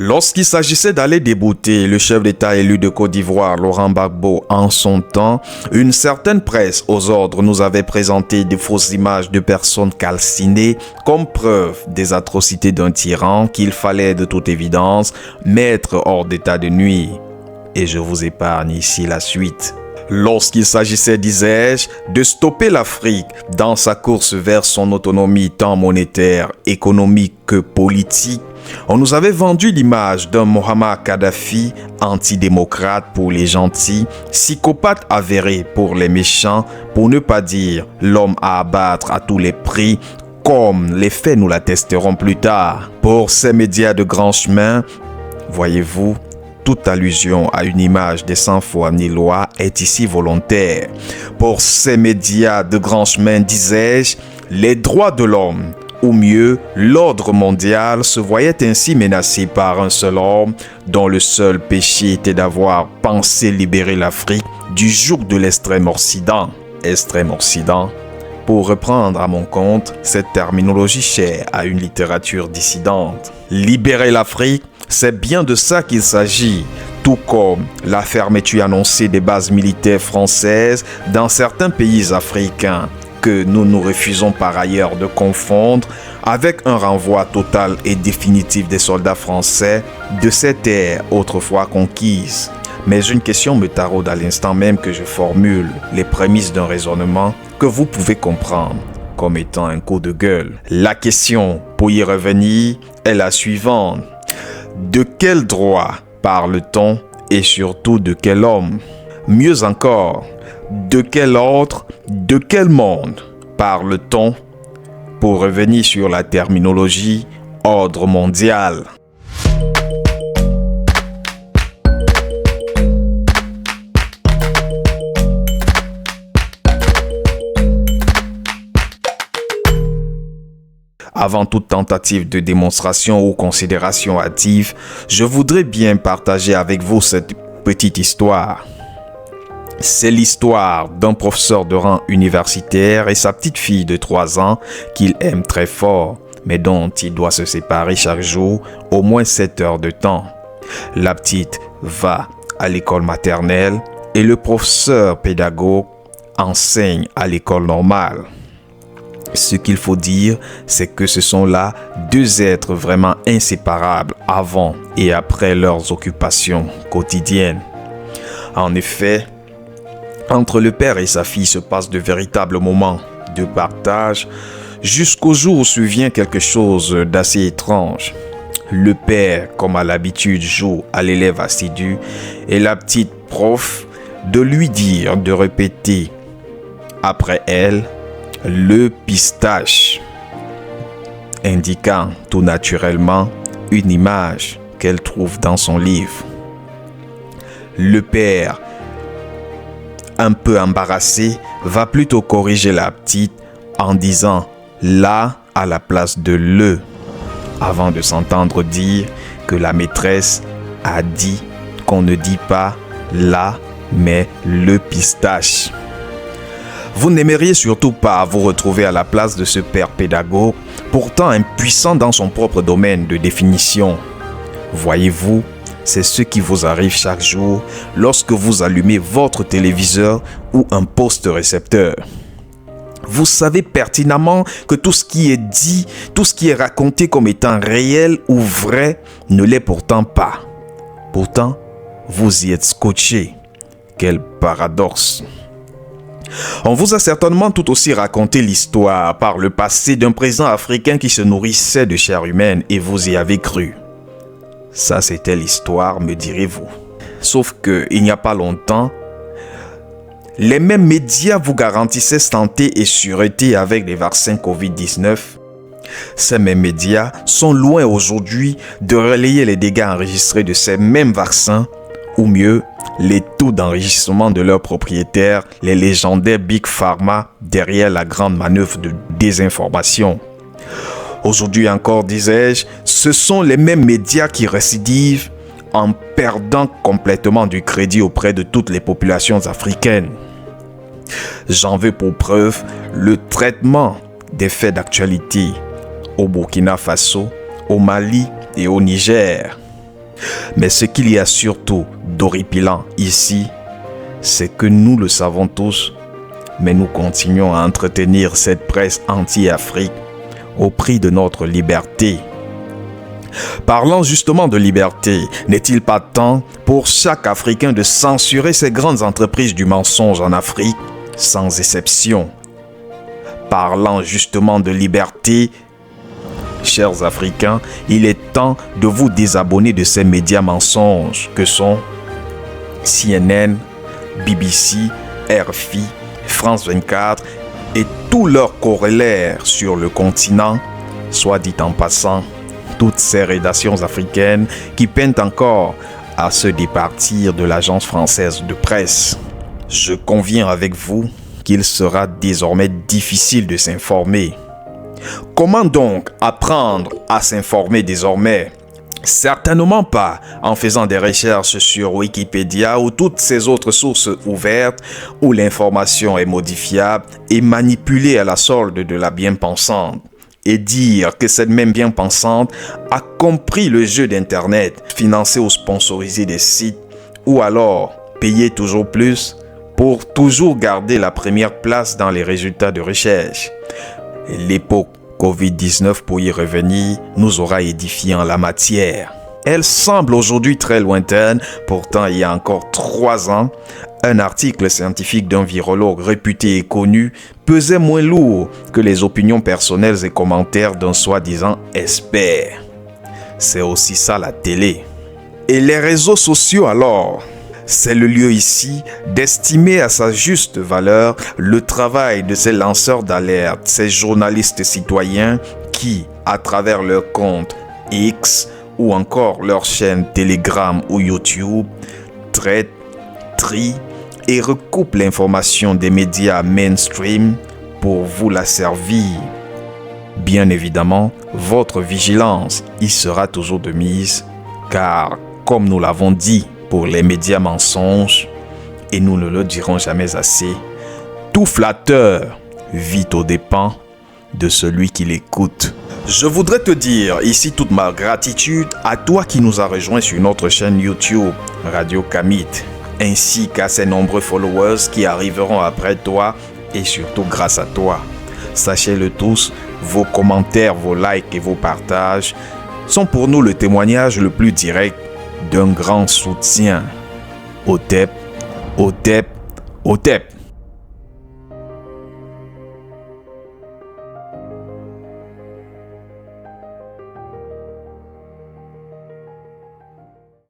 Lorsqu'il s'agissait d'aller débouter le chef d'État élu de Côte d'Ivoire, Laurent Gbagbo, en son temps, une certaine presse aux ordres nous avait présenté de fausses images de personnes calcinées comme preuve des atrocités d'un tyran qu'il fallait de toute évidence mettre hors d'état de nuire. Et je vous épargne ici la suite. Lorsqu'il s'agissait, disais-je, de stopper l'Afrique dans sa course vers son autonomie tant monétaire, économique que politique, on nous avait vendu l'image d'un Mohamed Kadhafi antidémocrate pour les gentils, psychopathe avéré pour les méchants, pour ne pas dire l'homme à abattre à tous les prix, comme les faits nous l'attesteront plus tard. Pour ces médias de grand chemin, voyez-vous, toute allusion à une image des sans-foi ni loi est ici volontaire. Pour ces médias de grand chemin, disais-je, les droits de l'homme, ou mieux, l'ordre mondial se voyait ainsi menacé par un seul homme dont le seul péché était d'avoir pensé libérer l'Afrique du joug de l'extrême Occident. Extrême Occident, pour reprendre à mon compte cette terminologie chère à une littérature dissidente. Libérer l'Afrique, c'est bien de ça qu'il s'agit, tout comme la fermeture annoncée des bases militaires françaises dans certains pays africains que nous nous refusons par ailleurs de confondre avec un renvoi total et définitif des soldats français de ces terres autrefois conquises. Mais une question me taraude à l'instant même que je formule les prémices d'un raisonnement que vous pouvez comprendre comme étant un coup de gueule. La question, pour y revenir, est la suivante. De quel droit parle-t-on et surtout de quel homme? Mieux encore, de quel ordre, de quel monde parle-t-on pour revenir sur la terminologie ordre mondial? Avant toute tentative de démonstration ou considération hâtive, je voudrais bien partager avec vous cette petite histoire. C'est l'histoire d'un professeur de rang universitaire et sa petite fille de 3 ans qu'il aime très fort, mais dont il doit se séparer chaque jour au moins 7 heures de temps. La petite va à l'école maternelle et le professeur pédagogue enseigne à l'école normale. Ce qu'il faut dire, c'est que ce sont là 2 êtres vraiment inséparables avant et après leurs occupations quotidiennes. En effet, entre le père et sa fille se passent de véritables moments de partage jusqu'au jour où survient quelque chose d'assez étrange. Le père, comme à l'habitude, joue à l'élève assidu et la petite prof de lui dire de répéter après elle le pistache, indiquant tout naturellement une image qu'elle trouve dans son livre. Le père, un peu embarrassé, va plutôt corriger la petite en disant là à la place de le, avant de s'entendre dire que la maîtresse a dit qu'on ne dit pas là mais le pistache. Vous n'aimeriez surtout pas vous retrouver à la place de ce père pédagogue, pourtant impuissant dans son propre domaine de définition. Voyez-vous, c'est ce qui vous arrive chaque jour lorsque vous allumez votre téléviseur ou un poste récepteur. Vous savez pertinemment que tout ce qui est dit, tout ce qui est raconté comme étant réel ou vrai ne l'est pourtant pas. Pourtant, vous y êtes scotché. Quel paradoxe! On vous a certainement tout aussi raconté l'histoire par le passé d'un président africain qui se nourrissait de chair humaine et vous y avez cru. Ça, c'était l'histoire, me direz-vous. Sauf que, il n'y a pas longtemps, les mêmes médias vous garantissaient santé et sûreté avec les vaccins Covid-19. Ces mêmes médias sont loin aujourd'hui de relayer les dégâts enregistrés de ces mêmes vaccins, ou mieux, les taux d'enregistrement de leurs propriétaires, les légendaires Big Pharma, derrière la grande manœuvre de désinformation. Aujourd'hui encore, disais-je, ce sont les mêmes médias qui récidivent en perdant complètement du crédit auprès de toutes les populations africaines. J'en veux pour preuve le traitement des faits d'actualité au Burkina Faso, au Mali et au Niger. Mais ce qu'il y a surtout d'horripilant ici, c'est que nous le savons tous, mais nous continuons à entretenir cette presse anti-Afrique au prix de notre liberté. Parlant justement de liberté, n'est-il pas temps pour chaque Africain de censurer ces grandes entreprises du mensonge en Afrique, sans exception? Parlant justement de liberté, chers Africains, il est temps de vous désabonner de ces médias mensonges que sont CNN, BBC, RFI, France 24 et tous leurs corollaires sur le continent. Soit dit en passant, toutes ces rédactions africaines qui peinent encore à se départir de l'agence française de presse. Je conviens avec vous qu'il sera désormais difficile de s'informer. Comment donc apprendre à s'informer désormais? Certainement pas en faisant des recherches sur Wikipédia ou toutes ces autres sources ouvertes où l'information est modifiable et manipulée à la solde de la bien-pensante. Et dire que cette même bien-pensante a compris le jeu d'Internet, financer ou sponsoriser des sites, ou alors payer toujours plus pour toujours garder la première place dans les résultats de recherche. L'époque Covid-19, pour y revenir, nous aura édifié en la matière. Elle semble aujourd'hui très lointaine, pourtant il y a encore 3 ans, un article scientifique d'un virologue réputé et connu pesait moins lourd que les opinions personnelles et commentaires d'un soi-disant expert. C'est aussi ça la télé. Et les réseaux sociaux alors? C'est le lieu ici d'estimer à sa juste valeur le travail de ces lanceurs d'alerte, ces journalistes citoyens qui, à travers leur compte X ou encore leur chaîne Telegram ou YouTube, traitent, trient et recoupent l'information des médias mainstream pour vous la servir. Bien évidemment, votre vigilance y sera toujours de mise, car, comme nous l'avons dit pour les médias mensonges, et nous ne le dirons jamais assez, tout flatteur vit aux dépens de celui qui l'écoute. Je voudrais te dire ici toute ma gratitude à toi qui nous a rejoints sur notre chaîne YouTube Radio Kamit, ainsi qu'à ces nombreux followers qui arriveront après toi et surtout grâce à toi. Sachez-le tous, vos commentaires, vos likes et vos partages sont pour nous le témoignage le plus direct d'un grand soutien. OTEP, OTEP, OTEP.